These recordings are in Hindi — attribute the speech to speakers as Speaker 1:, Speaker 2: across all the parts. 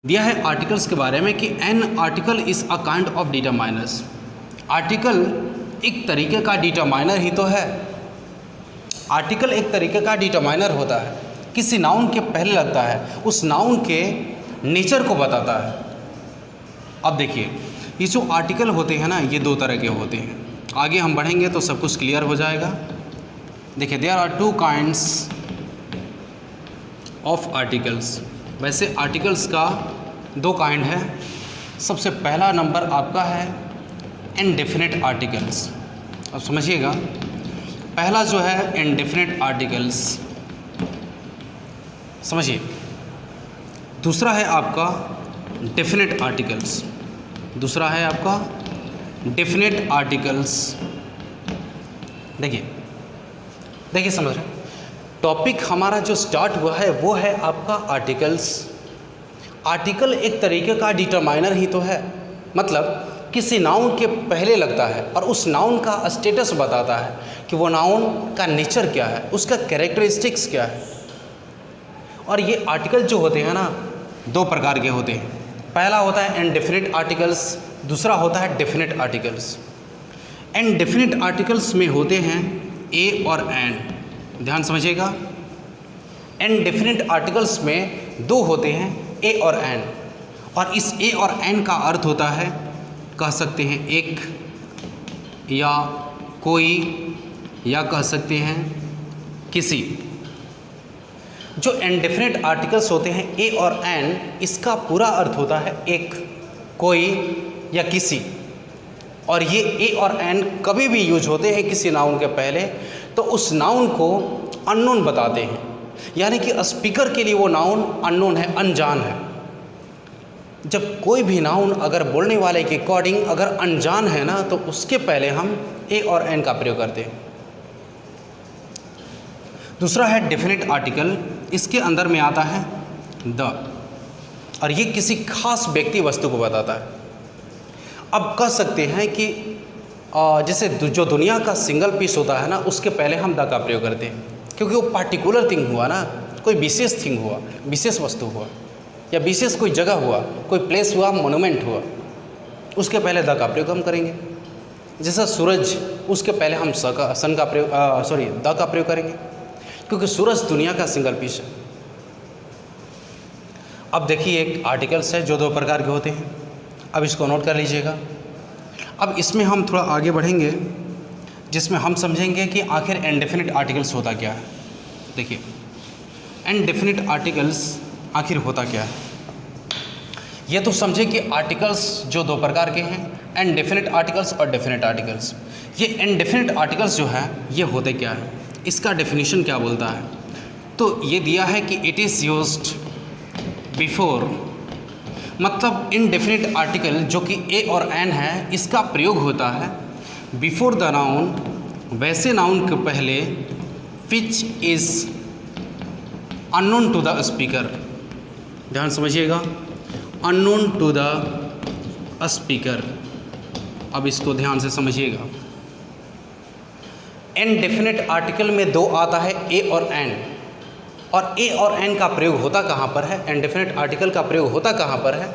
Speaker 1: दिया है आर्टिकल्स के बारे में कि an article is a kind of determiners. Article एक तरीके का डिटरमाइनर ही तो है। आर्टिकल एक तरीके का डिटरमाइनर होता है, किसी नाउन के पहले लगता है, उस नाउन के नेचर को बताता है। अब देखिए, ये जो आर्टिकल होते हैं ना, ये दो तरह के होते हैं। आगे हम बढ़ेंगे तो सब कुछ क्लियर हो जाएगा। देखिए, there are two kinds of articles. वैसे आर्टिकल्स का दो काइंड है। सबसे पहला नंबर आपका है इनडेफिनिट आर्टिकल्स। अब समझिएगा, पहला जो है इनडेफिनिट आर्टिकल्स, समझिए। दूसरा है आपका डेफिनिट आर्टिकल्स। दूसरा है आपका डेफिनिट आर्टिकल्स। देखिए समझ रहे हैं, टॉपिक हमारा जो स्टार्ट हुआ है वो है आपका आर्टिकल्स। आर्टिकल एक तरीके का डिटरमाइनर ही तो है, मतलब किसी नाउन के पहले लगता है और उस नाउन का स्टेटस बताता है कि वो नाउन का नेचर क्या है, उसका कैरेक्टरिस्टिक्स क्या है। और ये आर्टिकल जो होते हैं ना, दो प्रकार के होते हैं। पहला होता है इनडेफिनिट आर्टिकल्स, दूसरा होता है डेफिनिट आर्टिकल्स। इनडेफिनिट आर्टिकल्स में होते हैं ए और एन। ध्यान समझिएगा, इनडेफिनिट आर्टिकल्स में दो होते हैं, ए और एन। और इस ए और एन का अर्थ होता है, कह सकते हैं एक या कोई, या कह सकते हैं किसी। जो इनडेफिनिट आर्टिकल्स होते हैं ए और एन, इसका पूरा अर्थ होता है एक, कोई या किसी। और ये ए और एन कभी भी यूज होते हैं किसी नाउन के पहले तो उस नाउन को अननोन बताते हैं, यानी कि स्पीकर के लिए वो नाउन अननोन है, अनजान है। जब कोई भी नाउन अगर बोलने वाले के अकॉर्डिंग अगर अनजान है ना, तो उसके पहले हम ए और एन का प्रयोग करते हैं। दूसरा है डेफिनिट आर्टिकल, इसके अंदर में आता है द, और ये किसी खास व्यक्ति वस्तु को बताता है। अब कह सकते हैं कि जैसे जो दुनिया का सिंगल पीस होता है ना, उसके पहले हम द का प्रयोग करते हैं, क्योंकि वो पार्टिकुलर थिंग हुआ ना, कोई विशेष थिंग हुआ, विशेष वस्तु हुआ, या विशेष कोई जगह हुआ, कोई प्लेस हुआ, मोन्यूमेंट हुआ, उसके पहले द का प्रयोग हम करेंगे। जैसा सूरज, उसके पहले हम द का प्रयोग करेंगे, क्योंकि सूरज दुनिया का सिंगल पीस है। अब देखिए, एक आर्टिकल्स है जो दो प्रकार के होते हैं। अब इसको नोट कर लीजिएगा। अब इसमें हम थोड़ा आगे बढ़ेंगे, जिसमें हम समझेंगे कि आखिर इनडेफिनिट आर्टिकल्स होता क्या है। देखिए, इनडेफिनिट आर्टिकल्स आखिर होता क्या है। ये तो समझे कि आर्टिकल्स जो दो प्रकार के हैं, इनडेफिनिट आर्टिकल्स और डेफिनिट आर्टिकल्स। ये इनडेफिनिट आर्टिकल्स जो है ये होते क्या है, इसका डेफिनेशन क्या बोलता है। तो ये दिया है कि इट इज़ यूज्ड बिफोर, मतलब इनडेफिनिट आर्टिकल जो कि ए और एन है, इसका प्रयोग होता है बिफोर द नाउन, वैसे नाउन के पहले, which is unknown to the speaker. ध्यान समझिएगा, अननोन टू द स्पीकर। अब इसको ध्यान से समझिएगा। इनडेफिनिट आर्टिकल में दो आता है ए और एन, और ए और एन का प्रयोग होता कहाँ पर है, इनडेफिनिट आर्टिकल का प्रयोग होता कहाँ पर है,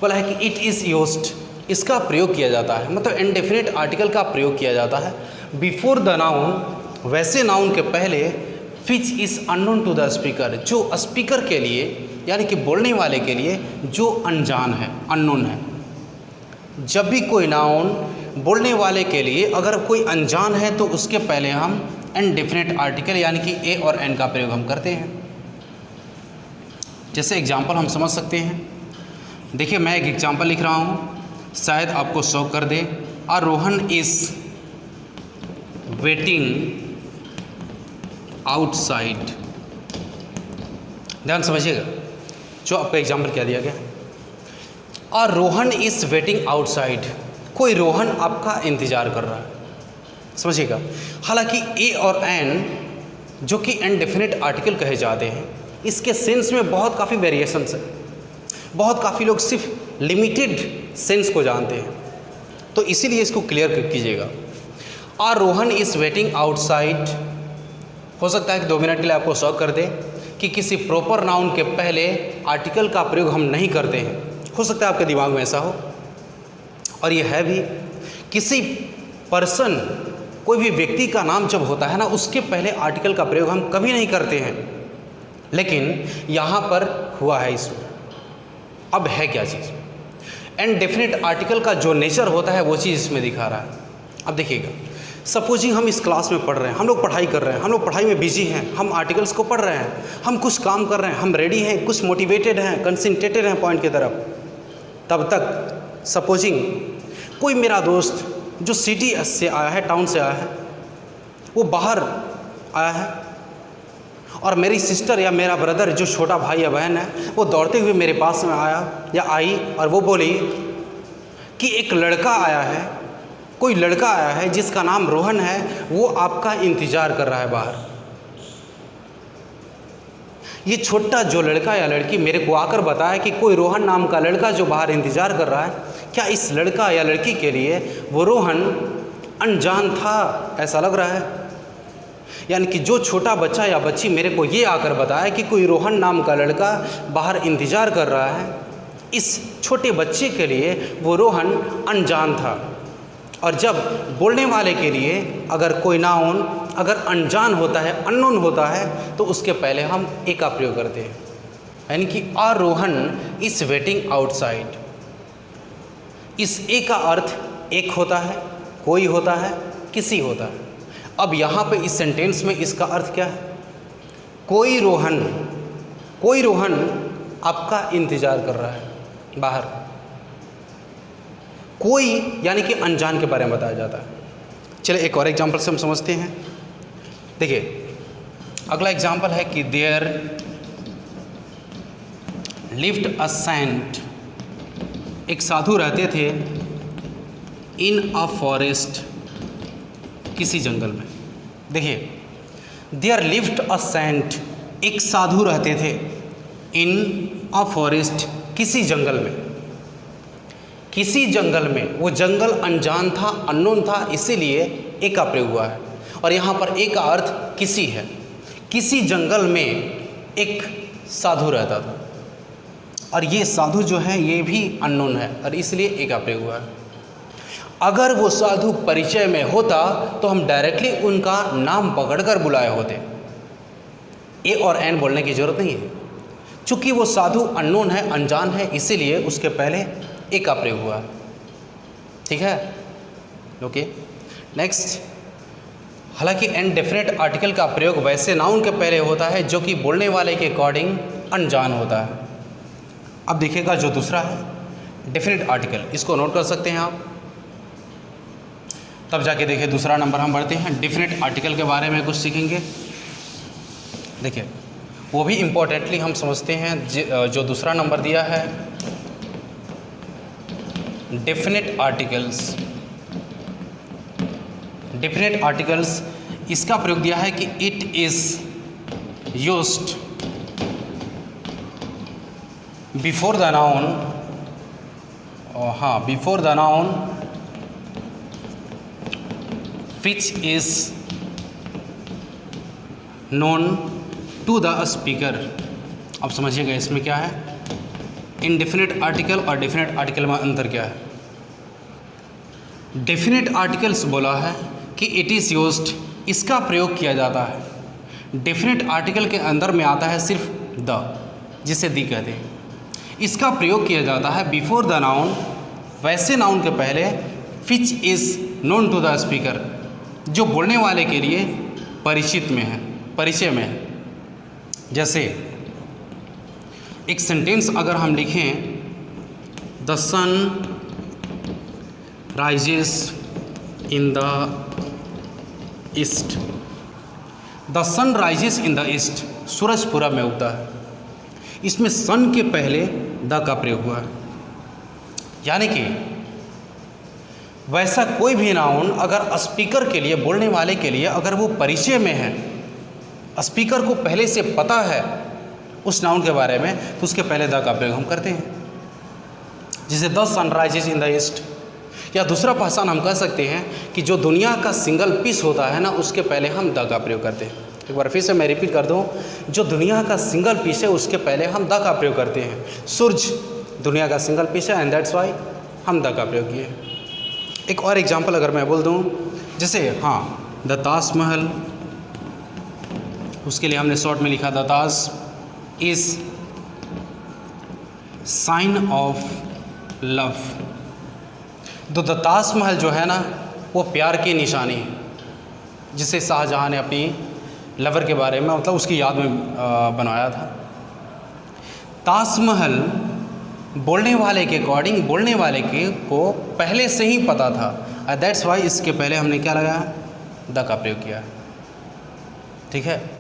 Speaker 1: बोला है कि इट इज़ यूज्ड, इसका प्रयोग किया जाता है, मतलब इनडेफिनिट आर्टिकल का प्रयोग किया जाता है बिफोर द नाउन, वैसे नाउन के पहले, which is unknown to the speaker, जो स्पीकर के लिए यानी कि बोलने वाले के लिए जो अनजान है, अननोन है। जब भी कोई नाउन बोलने वाले के लिए अगर कोई अनजान है तो उसके पहले हम इनडेफिनिट आर्टिकल यानी कि ए और एन का प्रयोग हम करते हैं। जैसे एग्जांपल हम समझ सकते हैं। देखिए, मैं एक एग्जांपल लिख रहा हूँ, शायद आपको शौक कर दे। Rohan is waiting outside. ध्यान समझिएगा, जो आपका एग्जांपल क्या दिया गया। रोहन इज़ वेटिंग आउटसाइड, कोई रोहन आपका इंतज़ार कर रहा है, समझिएगा। हालांकि ए और एन जो कि इनडेफिनिट आर्टिकल कहे जाते हैं, इसके सेंस में बहुत काफ़ी वेरिएशंस है। बहुत काफ़ी लोग सिर्फ लिमिटेड सेंस को जानते हैं, तो इसीलिए इसको क्लियर कीजिएगा। रोहन इज़ वेटिंग आउटसाइड, हो सकता है कि 2 मिनट के लिए आपको शॉक कर दे कि किसी प्रॉपर नाउन के पहले आर्टिकल का प्रयोग हम नहीं करते हैं। हो सकता है आपके दिमाग में ऐसा हो, और ये है भी। किसी पर्सन, कोई भी व्यक्ति का नाम जब होता है ना, उसके पहले आर्टिकल का प्रयोग हम कभी नहीं करते हैं, लेकिन यहाँ पर हुआ है इसमें। अब है क्या चीज़? एंड डेफिनेट आर्टिकल का जो नेचर होता है वो चीज़ इसमें दिखा रहा है। अब देखिएगा, सपोजिंग हम इस क्लास में पढ़ रहे हैं, हम लोग पढ़ाई कर रहे हैं, हम लोग पढ़ाई में बिजी हैं, हम आर्टिकल्स को पढ़ रहे हैं, हम कुछ काम कर रहे हैं, हम रेडी हैं, कुछ मोटिवेटेड हैं, कंसंट्रेटेड हैं पॉइंट की तरफ। तब तक सपोजिंग कोई मेरा दोस्त जो सिटी से आया है, टाउन से आया है, वो बाहर आया है, और मेरी सिस्टर या मेरा ब्रदर जो छोटा भाई या बहन है, वो दौड़ते हुए मेरे पास में आया या आई, और वो बोली कि एक लड़का आया है, कोई लड़का आया है जिसका नाम रोहन है, वो आपका इंतज़ार कर रहा है बाहर। ये छोटा जो लड़का या लड़की मेरे को आकर बताया कि कोई रोहन नाम का लड़का जो बाहर इंतज़ार कर रहा है, क्या इस लड़का या लड़की के लिए वो रोहन अनजान था? ऐसा लग रहा है। यानी कि जो छोटा बच्चा या बच्ची मेरे को ये आकर बताया कि कोई रोहन नाम का लड़का बाहर इंतज़ार कर रहा है, इस छोटे बच्चे के लिए वो रोहन अनजान था। और जब बोलने वाले के लिए अगर कोई नाउन अगर अनजान होता है, अननोन होता है, तो उसके पहले हम ए का प्रयोग करते हैं। यानी कि आ रोहन इज़ वेटिंग आउटसाइड। इस ए का अर्थ एक होता है, कोई होता है, किसी होता है। अब यहाँ पे इस सेंटेंस में इसका अर्थ क्या है? कोई रोहन आपका इंतज़ार कर रहा है बाहर। कोई यानी कि अनजान के बारे में बताया जाता है। चलिए एक और एग्जांपल से हम समझते हैं। देखिए, अगला एग्जांपल है कि देयर लिव्ड अ सेंट। एक साधु रहते थे इन अ फॉरेस्ट, किसी जंगल में। देखिए, देयर लिव्ड अ सेंट, एक साधु रहते थे इन अ फॉरेस्ट, किसी जंगल में। किसी जंगल में, वो जंगल अनजान था, अननोन था, इसीलिए ए का प्रयोग हुआ है। और यहाँ पर ए का अर्थ किसी है। किसी जंगल में एक साधु रहता था, और ये साधु जो है ये भी अननोन है, और इसलिए ए का प्रयोग हुआ है। अगर वो साधु परिचय में होता तो हम डायरेक्टली उनका नाम पकड़कर बुलाए होते। ए और एन बोलने की ज़रूरत नहीं है। चूँकि वो साधु अननोन है, अनजान है, इसीलिए उसके पहले ए का प्रयोग हुआ। ठीक है, ओके। नेक्स्ट, हालांकि एन डेफिनेट आर्टिकल का प्रयोग वैसे नाउन के पहले होता है जो कि बोलने वाले के अकॉर्डिंग अनजान होता है। अब देखिएगा जो दूसरा है डेफिनेट आर्टिकल, इसको नोट कर सकते हैं आप, तब जाके देखिए दूसरा नंबर हम बढ़ते हैं। डेफिनेट आर्टिकल के बारे में कुछ सीखेंगे। देखिए, वो भी इम्पोर्टेंटली हम समझते हैं। जो दूसरा नंबर दिया है डेफिनेट आर्टिकल्स। डेफिनेट आर्टिकल्स, इसका प्रयोग दिया है कि it is used before the noun, before the noun which is known to the speaker. अब समझिएगा इसमें क्या है, इनडेफिनेट आर्टिकल और डेफिनेट आर्टिकल में अंतर क्या है। डेफिनेट आर्टिकल्स बोला है कि इट इज़ यूज्ड, इसका प्रयोग किया जाता है। डेफिनेट आर्टिकल के अंदर में आता है सिर्फ द, जिसे दी कहते हैं। इसका प्रयोग किया जाता है बिफोर द नाउन, वैसे नाउन के पहले, which is known to the speaker, जो बोलने वाले के लिए परिचित में है, परिचय में है। जैसे एक सेंटेंस अगर हम लिखें, the sun rises in the east. The sun rises in the east, सूरज पूरब में उगता है। इसमें सन के पहले द का प्रयोग हुआ है। यानी कि वैसा कोई भी नाउन अगर स्पीकर के लिए, बोलने वाले के लिए अगर वो परिचय में है, स्पीकर को पहले से पता है उस नाउन के बारे में, तो उसके पहले द का प्रयोग हम करते हैं। जिसे the sun rises in the east, या दूसरा पहचान हम कह सकते हैं कि जो दुनिया का सिंगल पीस होता है ना, उसके पहले हम द का प्रयोग करते हैं। एक बार फिर से मैं रिपीट कर दूं, जो दुनिया का सिंगल पीस है उसके पहले हम द का प्रयोग करते हैं। सूरज दुनिया का सिंगल पीस है एंड दैट्स वाई हम द का प्रयोग किए। एक और एग्जांपल अगर मैं बोल दूं, जैसे हाँ द ताजमहल, उसके लिए हमने शॉर्ट में लिखा the Taj is sine of love. तो द ताजमहल जो है ना वो प्यार की निशानी है, जिसे शाहजहाँ ने अपनी लवर के बारे में मतलब उसकी याद में बनवाया था। ताजमहल बोलने वाले के अकॉर्डिंग बोलने वाले के को पहले से ही पता था, दैट्स वाई इसके पहले हमने क्या लगाया, द का प्रयोग किया। ठीक है।